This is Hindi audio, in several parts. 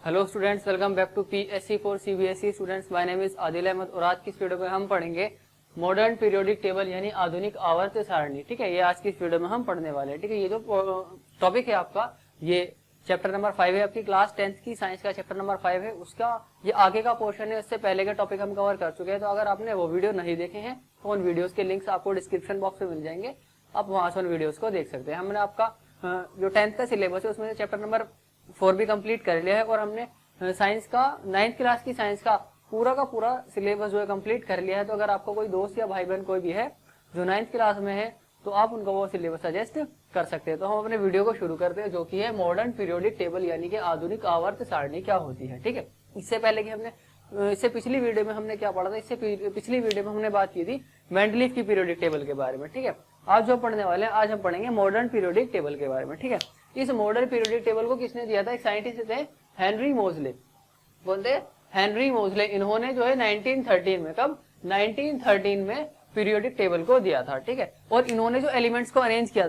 Hello students, welcome back to PSC for CBSE students. My name is Adil Ahmad और आज की इस वीडियो में हम पढ़ेंगे मॉडर्न पीरियोडिक टेबल यानी आधुनिक आवर्त सारणी। ठीक है, ये आज की इस वीडियो में हम पढ़ने वाले हैं। ठीक है, ये जो टॉपिक है आपका, ये चैप्टर नंबर 5 है आपकी क्लास 10th की साइंस का चैप्टर नंबर 5 है। उसका ये आगे का पोर्शन है, इससे पहले के टॉपिक हम कवर कर चुके हैं। तो अगर आपने वो वीडियो नहीं देखे हैं तो उन वीडियोस के लिंक्स आपको डिस्क्रिप्शन बॉक्स में मिल जाएंगे, आप वहां से उन वीडियोस को देख सकते हैं। हमने आपका जो 10th का सिलेबस है उसमें से चैप्टर नंबर 4 भी कंप्लीट कर लिया है और हमने साइंस का 9th क्लास की साइंस का पूरा सिलेबस जो है कंप्लीट कर लिया है। तो अगर आपको कोई दोस्त या भाई बहन कोई भी है जो 9th क्लास में है तो आप उनको वो सिलेबस सजेस्ट कर सकते हैं। तो हम अपने वीडियो को शुरू करते हैं, जो कि है मॉडर्न पीरियोडिक टेबल यानी कि आधुनिक आवर्त सारणी क्या होती है। ठीक है, इससे पहले कि इससे पिछली वीडियो में हमने क्या पढ़ा था, इससे पिछली वीडियो में हमने बात की थी मेंडलीफ की पीरियोडिक टेबल के बारे में। ठीक है, आज जो पढ़ने वाले हैं, आज हम पढ़ेंगे मॉडर्न पीरियोडिक टेबल के बारे में। ठीक है, इस मॉडर्न पीरियोडिक टेबल को किसने दिया था? एक साइंटिस्ट थे, हेनरी मोजले। कौन थे? हेनरी मोजले। इन्होंने जो है 1913 में, कब? 1913 में पीरियोडिक टेबल को दिया था। ठीक है, और इन्होंने जो एलिमेंट्स को अरेंज किया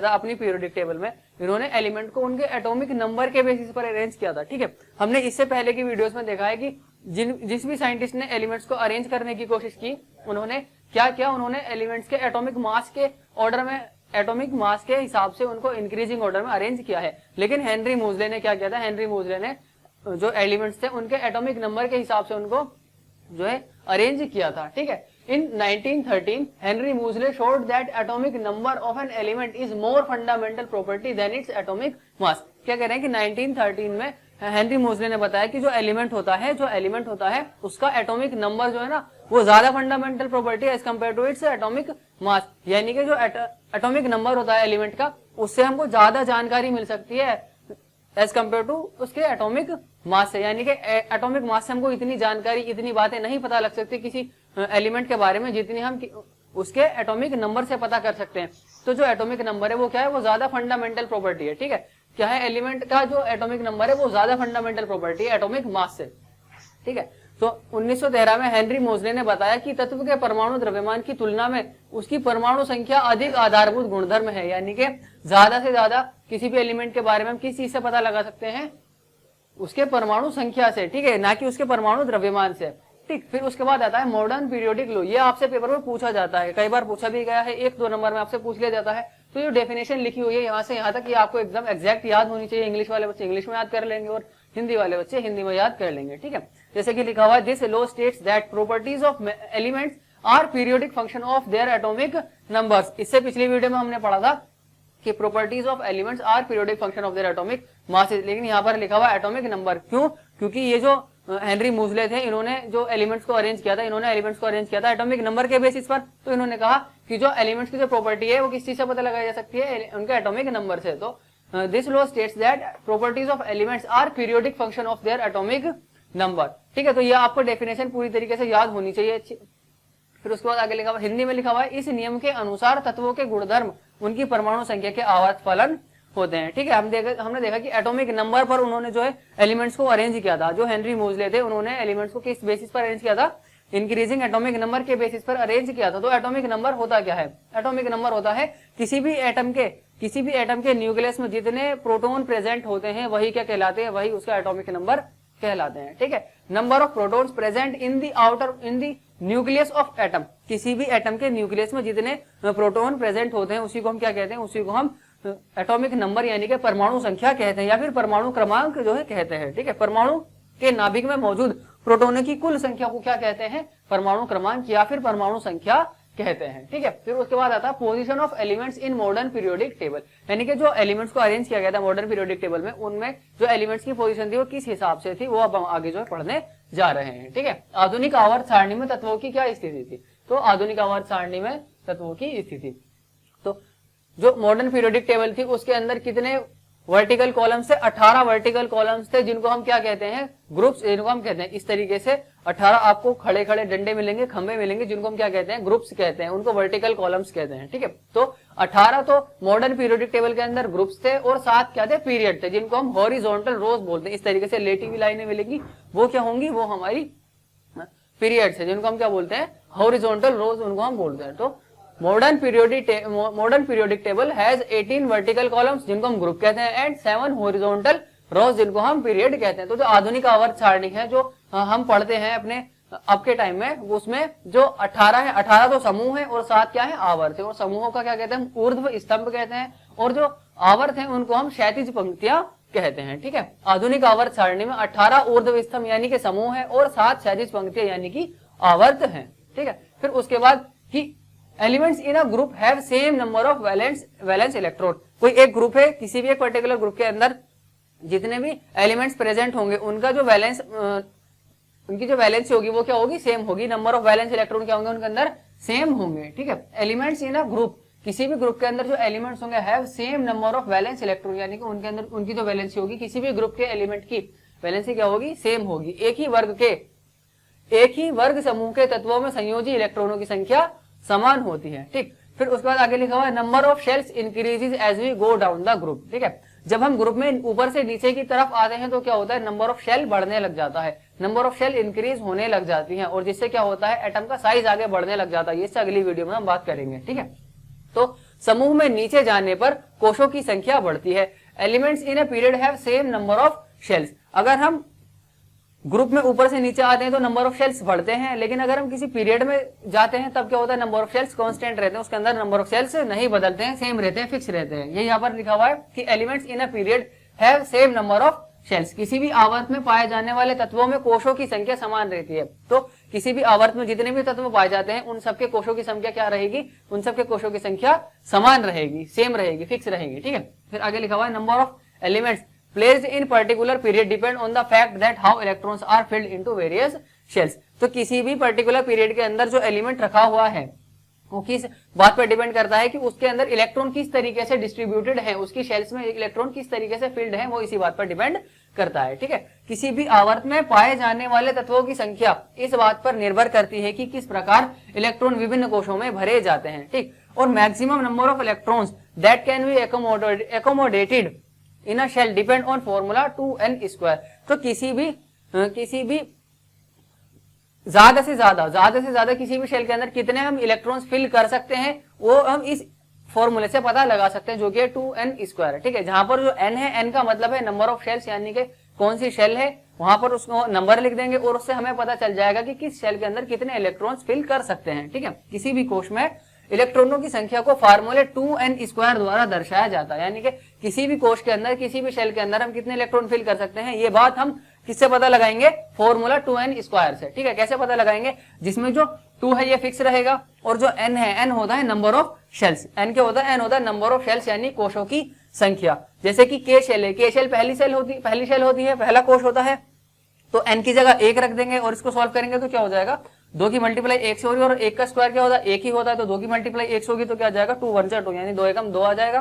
था, अपनी पीरियोडिक टेबल में, इन्होंने एलिमेंट को उनके एटॉमिक नंबर के बेसिस पर अरेंज किया था। ठीक है, हमने इससे पहले की वीडियोस में देखा है कि जिस भी साइंटिस्ट ने एलिमेंट्स को अरेंज करने की कोशिश की, उन्होंने क्या किया? उन्होंने एलिमेंट्स के एटॉमिक मास के ऑर्डर में, एटॉमिक मास के हिसाब से उनको इंक्रीजिंग ऑर्डर में अरेंज किया है। लेकिन हेनरी मोजले ने क्या किया था? हेनरी मोजले ने जो एलिमेंट्स थे उनके एटॉमिक नंबर के हिसाब से उनको जो है अरेंज किया था। ठीक है, in 1913 Henry Moseley showed that atomic number of an element is more fundamental property than its atomic mass. क्या कह रहे हैं कि 1913 में हेनरी मोजले ने बताया कि जो एलिमेंट होता है उसका एटॉमिक नंबर जो है ना, वो ज्यादा फंडामेंटल प्रॉपर्टी है as compare to its atomic mass. यानी कि जो एटॉमिक नंबर होता है एलिमेंट का, उससे हमको ज्यादा जानकारी मिल सकती है एज कम्पेयर टू उसके एटॉमिक मास से। यानी कि एटॉमिक मास से हमको इतनी जानकारी, इतनी बातें नहीं पता लग सकती किसी एलिमेंट के बारे में, जितनी हम उसके एटॉमिक नंबर से पता कर सकते हैं। तो जो एटॉमिक नंबर है वो क्या है? वो ज्यादा फंडामेंटल प्रॉपर्टी है। ठीक है, क्या है? एलिमेंट का जो एटॉमिक नंबर है वो ज्यादा फंडामेंटल प्रॉपर्टी है एटॉमिक मास से। ठीक है, तो 1913 में हेनरी मोजले ने बताया कि तत्व के परमाणु द्रव्यमान की तुलना में उसकी परमाणु संख्या अधिक आधारभूत गुणधर्म है। यानी कि ज्यादा से ज्यादा किसी भी एलिमेंट के बारे में हम किस चीज से पता लगा सकते हैं? उसके परमाणु संख्या से। ठीक है, ना कि उसके परमाणु द्रव्यमान से। ठीक, फिर उसके बाद आता है मॉडर्न पीरियोडिक लॉ। ये आपसे पेपर में पूछा जाता है, कई बार पूछा भी गया है, 1-2 नंबर में आपसे पूछ लिया जाता है। तो ये डेफिनेशन लिखी हुई है यहाँ से यहाँ तक, ये आपको एकदम एग्जैक्ट याद होनी चाहिए। इंग्लिश वाले बच्चे इंग्लिश में याद कर लेंगे और हिंदी वाले बच्चे हिंदी में याद कर लेंगे। ठीक है, जैसे कि लिखा हुआ है, this law states that properties of elements are periodic function of their atomic numbers. इससे पिछली वीडियो में हमने पढ़ा था कि properties of elements are periodic function of their atomic masses, लेकिन यहाँ पर लिखा हुआ एटॉमिक नंबर। क्यों? क्योंकि ये जो हेनरी मोजले थे, इन्होंने जो एलिमेंट्स को अरेंज किया था, एटॉमिक नंबर के बेसिस पर। तो इन्होंने कहा कि जो एलिमेंट्स की जो प्रॉपर्टी है वो किस चीज से पता लगाई जा सकती है? उनके एटॉमिक नंबर से। तो this law states that properties of elements are periodic function of their atomic number. ठीक है, तो ये आपको डेफिनेशन पूरी तरीके से याद होनी चाहिए। फिर उसके बाद आगे लिखा हुआ, हिंदी में लिखा हुआ है, इस नियम के अनुसार तत्वों के गुणधर्म उनकी परमाणु संख्या के आवर्त फलन होते हैं। ठीक है, हमने देखा कि एटॉमिक नंबर पर उन्होंने जो है एलिमेंट्स को अरेंज किया था। जो हेनरी मोजले थे, उन्होंने एलिमेंट्स को किस बेसिस पर अरेंज किया था? इंक्रीजिंग एटॉमिक नंबर के बेसिस पर अरेंज किया था। तो एटॉमिक नंबर होता क्या है? एटॉमिक नंबर होता है किसी भी एटम के न्यूक्लियस में जितने प्रोटॉन प्रेजेंट होते हैं वही क्या कहलाते हैं? वही उसका एटॉमिक नंबर कहलाते हैं। ठीक है, number of protons present in the nucleus of atom. किसी भी एटम के न्यूक्लियस में जितने प्रोटॉन प्रेजेंट होते हैं उसी को हम क्या कहते हैं? उसी को हम एटॉमिक नंबर यानी कि परमाणु संख्या कहते हैं, या फिर परमाणु क्रमांक जो है कहते हैं। ठीक है, परमाणु के नाभिक में मौजूद प्रोटोनों की कुल संख्या को क्या कहते हैं? परमाणु क्रमांक या फिर परमाणु संख्या कहते हैं। ठीक है, फिर उसके बाद आता है position of elements in modern periodic table. यानी कि जो एलिमेंट्स को अरेंज किया गया था मॉडर्न पीरियोडिक टेबल में, उनमें जो एलिमेंट्स की पोजीशन थी वो किस हिसाब से थी, वो अब हम आगे जो है पढ़ने जा रहे हैं। ठीक है, आधुनिक आवर्त सारणी में तत्वों की क्या स्थिति थी? तो आधुनिक आवर्त सारणी में तत्वों की स्थिति, तो जो मॉडर्न पीरियोडिक टेबल थी उसके अंदर कितने वर्टिकल कॉलम्स थे? 18 वर्टिकल कॉलम्स थे, जिनको हम क्या कहते हैं? ग्रुप्स। जिनको हम कहते हैं इस तरीके से 18 आपको खड़े खड़े डंडे मिलेंगे, खंबे मिलेंगे, जिनको हम क्या कहते हैं? ग्रुप्स कहते हैं, उनको वर्टिकल कॉलम्स कहते हैं। ठीक है, तो 18 तो मॉडर्न पीरियोडिक टेबल के अंदर ग्रुप्स थे और 7 क्या थे? पीरियड थे, जिनको हम हॉरिजॉन्टल रोज बोलते हैं। इस तरीके से लेटी हुई लाइनें मिलेंगी, वो क्या होंगी? वो हमारी पीरियड्स है, जिनको हम क्या बोलते हैं? हॉरिजॉन्टल रोज, उनको हम बोलते हैं। तो modern periodic table has 18 vertical columns, जिनको हम ग्रुप कहते हैं, एंड 7 हॉरिजॉन्टल रोज जिनको हम पीरियड कहते हैं। तो जो आधुनिक आवर्त सारणी है जो हम पढ़ते हैं अपने अब के टाइम में, उसमें जो 18 है, 18 तो समूह है और 7 क्या है आवर्त है। और समूहों का क्या कहते हैं, ऊर्ध्व स्तंभ कहते हैं, और जो आवर्त है उनको हम क्षैतिज पंक्तियां कहते हैं। ठीक है, आधुनिक आवर्त सारणी में 18 ऊर्ध्व स्तंभ यानी कि समूह है और 7 क्षैतिज पंक्तियां यानी कि आवर्त है। ठीक है, फिर उसके बाद कि elements in a group have same number of valence electron. कोई एक ग्रुप है, किसी भी एक पर्टिकुलर ग्रुप के अंदर जितने भी एलिमेंट्स प्रेजेंट होंगे उनका जो वैलेंस उनकी जो वैलेंसी होगी वो क्या होगी, सेम होगी। नंबर ऑफ वैलेंस इलेक्ट्रॉन क्या होंगे उनके अंदर, सेम होंगे। ठीक है, एलिमेंट्स इन अ ग्रुप, किसी भी ग्रुप के अंदर जो एलिमेंट्स होंगे have same number of valence electron, यानी कि उनके अंदर उनकी जो वैलेंसी होगी, किसी भी ग्रुप के एलिमेंट की वैलेंसी क्या होगी, सेम होगी। एक ही वर्ग समूह के तत्वों में संयोजी इलेक्ट्रॉनों की संख्या समान होती है। ठीक, फिर उसके बाद आगे लिखा हुआ है number of shells increases as we go down the group. ठीक है, जब हम ग्रुप में ऊपर से नीचे की तरफ आते हैं तो क्या होता है, नंबर ऑफ शेल बढ़ने लग जाता है, नंबर ऑफ शेल इंक्रीज होने लग जाती है, और जिससे क्या होता है, एटम का साइज आगे बढ़ने लग जाता है। इससे अगली वीडियो में हम बात करेंगे। ठीक है, तो समूह में नीचे जाने पर कोशों की संख्या बढ़ती है। Elements in a period have same number of shells. अगर हम ग्रुप में ऊपर से नीचे आते हैं तो नंबर ऑफ शेल्स बढ़ते हैं, लेकिन अगर हम किसी पीरियड में जाते हैं तब क्या होता है, नंबर ऑफ शेल्स कांस्टेंट रहते हैं, उसके अंदर नंबर ऑफ शेल्स नहीं बदलते हैं, सेम रहते हैं, फिक्स रहते हैं। ये यहाँ पर लिखा हुआ है कि elements in a period have same number of shells. किसी भी आवर्त में पाए जाने वाले तत्वों में कोशों की संख्या समान रहती है। तो किसी भी आवर्त में जितने भी तत्व पाए जाते हैं उन सबके कोशों की संख्या क्या रहेगी, उन सबके कोशों की संख्या समान रहेगी, सेम रहेगी, फिक्स रहेगी। ठीक है, फिर आगे लिखा हुआ है number of elements placed in particular period depend on the fact that how electrons are filled into various shells। तो किसी भी पर्टिकुलर पीरियड के अंदर जो एलिमेंट रखा हुआ है वो किस बात पर डिपेंड करता है कि उसके अंदर इलेक्ट्रॉन किस तरीके से डिस्ट्रीब्यूटेड है, उसकी शेल्स में इलेक्ट्रॉन किस तरीके से फिल्ड है, वो इसी बात पर डिपेंड करता है। ठीक है, किसी भी आवर्त में पाए जाने वाले तत्वों की संख्या इस बात पर निर्भर करती है कि किस प्रकार इलेक्ट्रॉन विभिन्न कोशों में भरे जाते हैं। ठीक, और maximum number of electrons that can be accommodated in a shell depend on formula 2n²। तो किसी भी ज्यादा से ज्यादा किसी भी शेल के अंदर कितने हम इलेक्ट्रॉन्स फिल कर सकते हैं वो हम इस फॉर्मूले से पता लगा सकते हैं, जो कि 2n²। ठीक है, जहां पर जो n है, n का मतलब है नंबर ऑफ शेल्स, यानी कि कौन सी शेल है, वहां पर उसको नंबर लिख देंगे और उससे हमें पता चल जाएगा कि किस शेल के अंदर कितने इलेक्ट्रॉन्स फिल कर सकते हैं। ठीक है, किसी भी कोश में इलेक्ट्रॉनों की संख्या को फार्मूले 2n² द्वारा दर्शाया जाता है, यानी कि किसी भी कोश के अंदर, किसी भी शेल के अंदर हम कितने इलेक्ट्रॉन फिल कर सकते हैं, ये बात हम किससे पता लगाएंगे, फॉर्मूला 2n² से। ठीक है, कैसे पता लगाएंगे, जिसमें जो 2 है ये फिक्स रहेगा और जो n है, n होता है नंबर ऑफ शेल्स। n क्या होता है, n होता है नंबर ऑफ शेल्स, यानी कोशों की संख्या। जैसे कि k शेल है, k शेल पहली शेल होती है, पहला कोश होता है, तो n की जगह 1 रख देंगे और इसको सॉल्व करेंगे तो क्या हो जाएगा, 2 की मल्टीप्लाई 1 से होगी और 1 का स्क्वायर क्या होता है, 1 ही होता है, तो 2 की मल्टीप्लाई 1 से होगी तो क्या आ जाएगा, 2 1 2, यानी 2 एकम 2 आ जाएगा।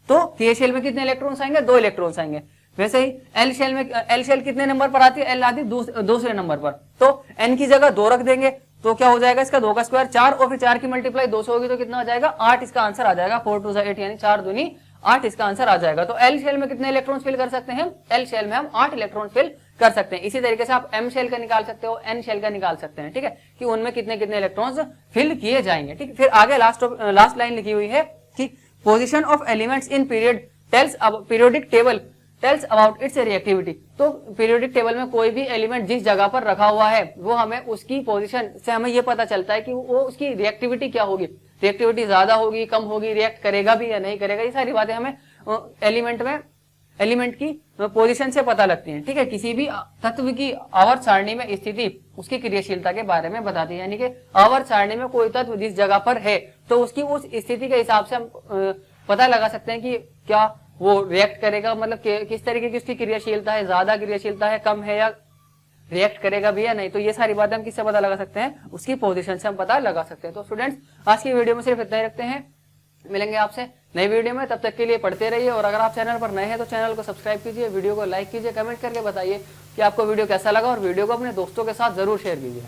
तो k शेल में कितने इलेक्ट्रॉन्स आएंगे, 2 इलेक्ट्रॉन्स आएंगे। वैसे ही एल शेल कितने नंबर पर आती है, एल आती है दूसरे नंबर पर, तो n की जगह 2 रख देंगे तो क्या हो जाएगा, इसका 2 का स्क्वायर 4 और फिर 4 की मल्टीप्लाई 2 से होगी तो कितना आ जाएगा, 8 इसका आंसर आ जाएगा। 4 2 8 यानी 4 दूनी 8 इसका आंसर आ जाएगा। तो एल शेल में कितने इलेक्ट्रॉन्स फिल कर सकते हैं, एल शेल में हम 8 इलेक्ट्रॉन फिल कर सकते हैं। इसी तरीके से आप एम शेल का निकाल सकते हो, एन शेल का निकाल सकते हैं। ठीक है, कि उनमें कितने कितने इलेक्ट्रॉन्स फिल किए जाएंगे। ठीक, फिर आगे लास्ट लाइन लिखी हुई है कि position of elements in periodic table tells about it's reactivity. तो पीरियोडिक टेबल में कोई भी एलिमेंट जिस जगह पर रखा हुआ है वो हमें उसकी पोजीशन से हमें ये पता चलता है कि वो उसकी रिएक्टिविटी क्या होगी, रिएक्टिविटी ज्यादा होगी, कम होगी, रिएक्ट करेगा भी या नहीं करेगा, ये सारी बातें हमें एलिमेंट की पोजीशन से पता लगती हैं। ठीक है, किसी भी तत्व की आवर्त सारणी में स्थिति उसकी क्रियाशीलता के बारे में बताती है, यानी कि आवर्त सारणी में कोई तत्व जिस जगह पर है तो उसकी उस स्थिति के हिसाब से हम पता लगा सकते हैं कि क्या वो रिएक्ट करेगा, मतलब किस तरीके की उसकी क्रियाशीलता है, ज्यादा क्रियाशीलता है, कम है, या रिएक्ट करेगा भी या नहीं। तो ये सारी बातें हम किससे पता लगा सकते हैं, उसकी पोजीशन से हम पता लगा सकते हैं। तो स्टूडेंट्स, आज की वीडियो में सिर्फ इतना ही रखते हैं, मिलेंगे आपसे नई वीडियो में, तब तक के लिए पढ़ते रहिए। और अगर आप चैनल पर नए हैं तो चैनल को सब्सक्राइब कीजिए, वीडियो को लाइक कीजिए, कमेंट करके बताइए कि आपको वीडियो कैसा लगा और वीडियो को अपने दोस्तों के साथ जरूर शेयर कीजिए।